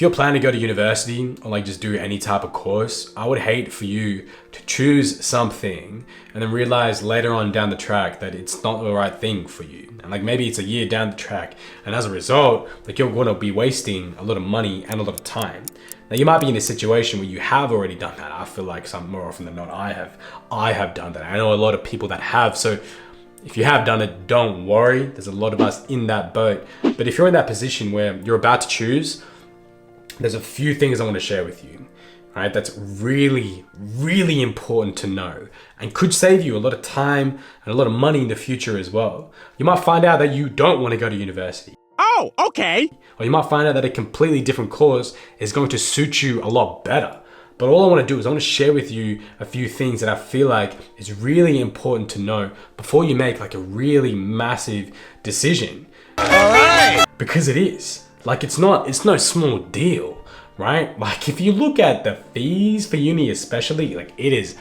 you're planning to go to university or like just do any type of course, I would hate for you to choose something and then realize later on down the track that it's not the right thing for you. And like maybe it's a year down the track, and as a result, like you're going to be wasting a lot of money and a lot of time. Now you might be in a situation where you have already done that. I feel like some more often than not, I have done that. I know a lot of people that have. So if you have done it, don't worry. There's a lot of us in that boat. But if you're in that position where you're about to choose, there's a few things I want to share with you, right? That's really, really important to know and could save you a lot of time and a lot of money in the future as well. You might find out that you don't want to go to university. Oh, okay. Or you might find out that a completely different course is going to suit you a lot better. But all I want to do is I want to share with you a few things that I feel like is really important to know before you make like a really massive decision. All right. Because it is. Like it's no small deal, right? Like if you look at the fees for uni especially, like it is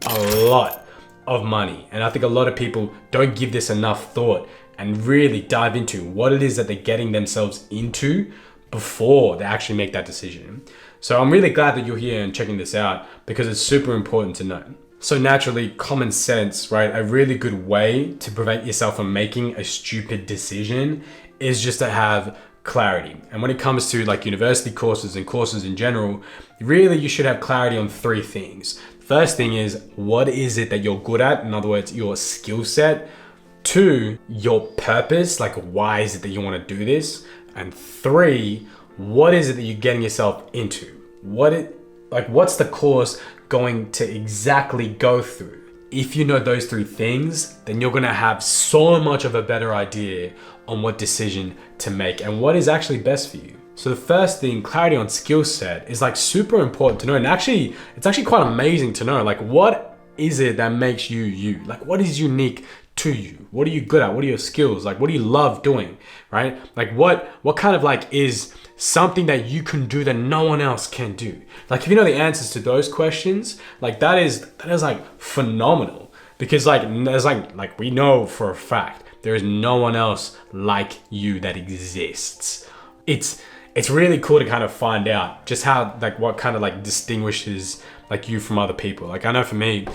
a lot of money. And I think a lot of people don't give this enough thought and really dive into what it is that they're getting themselves into before they actually make that decision. So I'm really glad that you're here and checking this out because it's super important to know. So naturally, common sense, right? A really good way to prevent yourself from making a stupid decision is just to have clarity. And when it comes to like university courses and courses in general, really you should have clarity on three things. First thing is, what is it that you're good at? In other words, your skill set. 2, your purpose, like why is it that you want to do this? And 3, what is it that you're getting yourself into? What's the course going to exactly go through? If you know those 3 things, then you're going to have so much of a better idea on what decision to make and what is actually best for you. So the first thing, clarity on skill set, is like super important to know. And actually, it's actually quite amazing to know, like what is it that makes you you? Like what is unique to you? What are you good at? What are your skills? Like what do you love doing, right? Like what kind of like is something that you can do that no one else can do? Like if you know the answers to those questions, like that is like phenomenal, because like there's like we know for a fact there is no one else like you that exists. It's really cool to kind of find out just how like what kind of like distinguishes like you from other people. Like I know for me,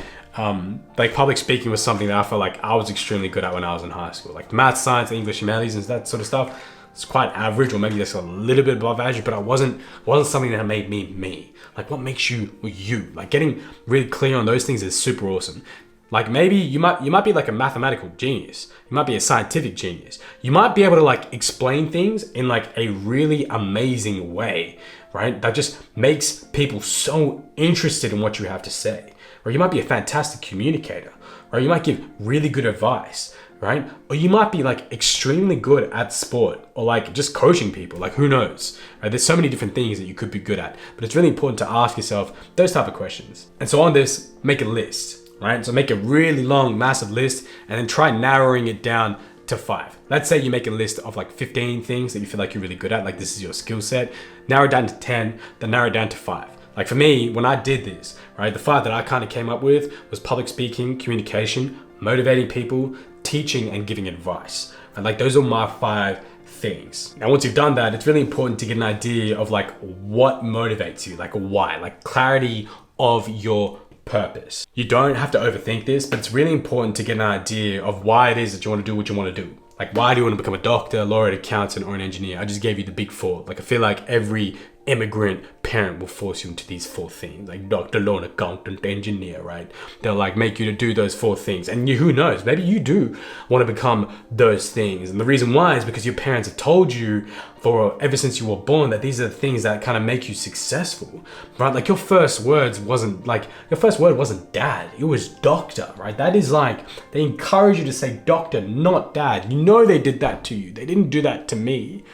like public speaking was something that I felt like I was extremely good at when I was in high school. Like math, science, English, humanities, and that sort of stuff. It's quite average, or maybe just a little bit above average, but I wasn't something that made me me. Like what makes you you? Like getting really clear on those things is super awesome. Like maybe you might be like a mathematical genius. You might be a scientific genius. You might be able to like explain things in like a really amazing way, right? That just makes people so interested in what you have to say. Or you might be a fantastic communicator, or you might give really good advice, right? Or you might be like extremely good at sport, or like just coaching people, like who knows, right? There's so many different things that you could be good at, but it's really important to ask yourself those type of questions. And so on this, make a list, right? So make a really long, massive list and then try narrowing it down to 5. Let's say you make a list of like 15 things that you feel like you're really good at, like this is your skill set. Narrow it down to 10, then narrow it down to 5. Like for me, when I did this, right, the 5 that I kind of came up with was public speaking, communication, motivating people, teaching, and giving advice. And like those are my 5 things. Now, once you've done that, it's really important to get an idea of like what motivates you, like why, like clarity of your purpose. You don't have to overthink this, but it's really important to get an idea of why it is that you want to do what you want to do. Like why do you want to become a doctor, lawyer, accountant, or an engineer? I just gave you the big 4. Like I feel like every immigrant parent will force you into these 4 things, like doctor, lawyer, accountant, engineer, right? They'll like make you to do those 4 things, and who knows, maybe you do want to become those things. And the reason why is because your parents have told you for ever since you were born that these are the things that kind of make you successful, right? Like your first word wasn't dad, it was doctor, right? That is like, they encourage you to say doctor, not dad. You know they did that to you. They didn't do that to me.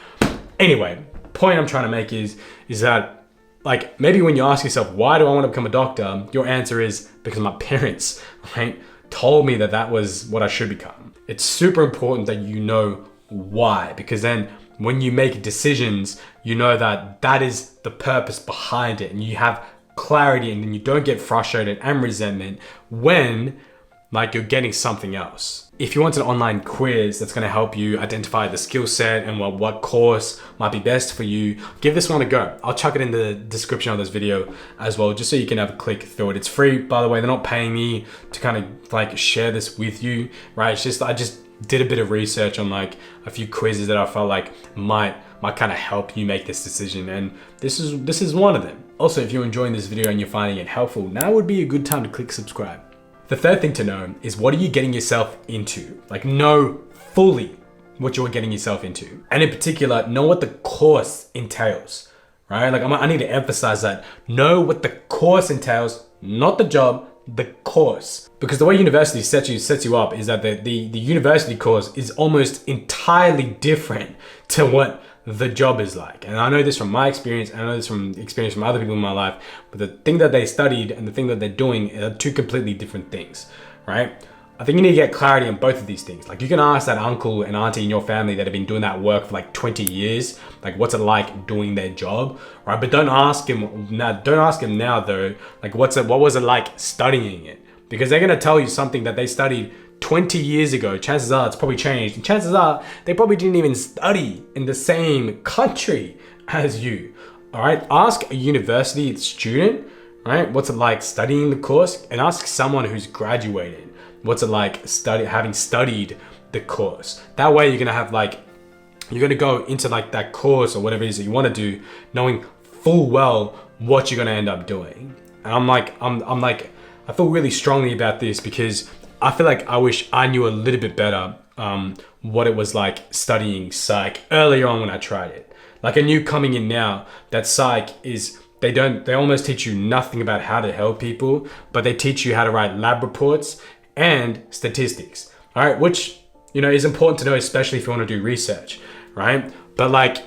Anyway, point I'm trying to make is that like maybe when you ask yourself, why do I want to become a doctor? Your answer is because my parents, right, told me that was what I should become. It's super important that you know why, because then when you make decisions, you know that is the purpose behind it, and you have clarity, and then you don't get frustrated and resentment when like you're getting something else. If you want an online quiz that's going to help you identify the skill set and what course might be best for you, give this one a go. I'll chuck it in the description of this video as well, just so you can have a click through it. It's free, by the way. They're not paying me to kind of like share this with you, right? It's just, I just did a bit of research on like a few quizzes that I felt like might kind of help you make this decision, and this is one of them. Also, if you're enjoying this video and you're finding it helpful, now would be a good time to click subscribe. The third thing to know is, what are you getting yourself into? Like, know fully what you're getting yourself into. And in particular, know what the course entails, right? Like, I need to emphasize that. Know what the course entails, not the job, the course. Because the way university sets you up is that the university course is almost entirely different to what the job is like. And I know this from my experience, and I know this from experience from other people in my life, but the thing that they studied and the thing that they're doing are two completely different things, right? I think you need to get clarity on both of these things. Like, you can ask that uncle and auntie in your family that have been doing that work for like 20 years, like, what's it like doing their job, right? But don't ask him now though, like, what was it like studying it? Because they're gonna tell you something that they studied 20 years ago. Chances are it's probably changed. And chances are they probably didn't even study in the same country as you. All right, ask a university student, right? What's it like studying the course? And ask someone who's graduated, what's it like having studied the course? That way you're gonna go into like that course or whatever it is that you want to do, knowing full well what you're gonna end up doing. And I feel really strongly about this, because I feel like I wish I knew a little bit better what it was like studying psych earlier on when I tried it. Like, I knew coming in now that psych is, they almost teach you nothing about how to help people, but they teach you how to write lab reports and statistics, all right? Which, is important to know, especially if you want to do research, right? But like,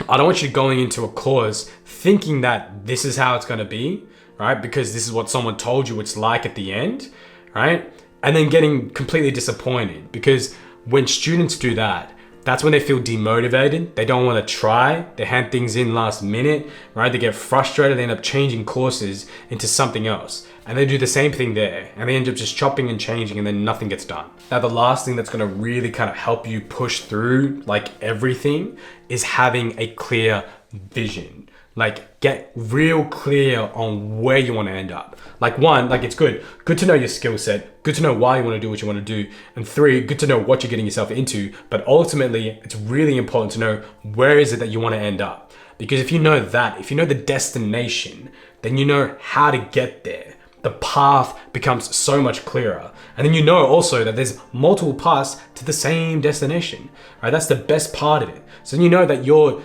I don't want you going into a course thinking that this is how it's going to be, right? Because this is what someone told you it's like at the end, right? And then getting completely disappointed, because when students do that, that's when they feel demotivated. They don't want to try. They hand things in last minute, right? They get frustrated. They end up changing courses into something else. And they do the same thing there. And they end up just chopping and changing, and then nothing gets done. Now, the last thing that's going to really kind of help you push through like everything is having a clear vision. Like, get real clear on where you want to end up. Like, one, like, it's good to know your skill set, good to know why you want to do what you want to do. And three, good to know what you're getting yourself into. But ultimately, it's really important to know where is it that you want to end up. Because if you know that, if you know the destination, then you know how to get there. The path becomes so much clearer. And then you know also that there's multiple paths to the same destination, right? That's the best part of it. So you know that your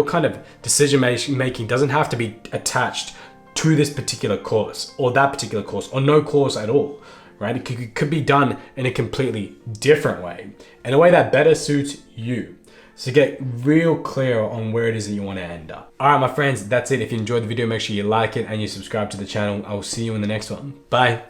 kind of decision making doesn't have to be attached to this particular course or that particular course or no course at all, right? It could be done in a completely different way, in a way that better suits you. So get real clear on where it is that you want to end up. All right, my friends, that's it. If you enjoyed the video, make sure you like it and you subscribe to the channel. I will see you in the next one. Bye.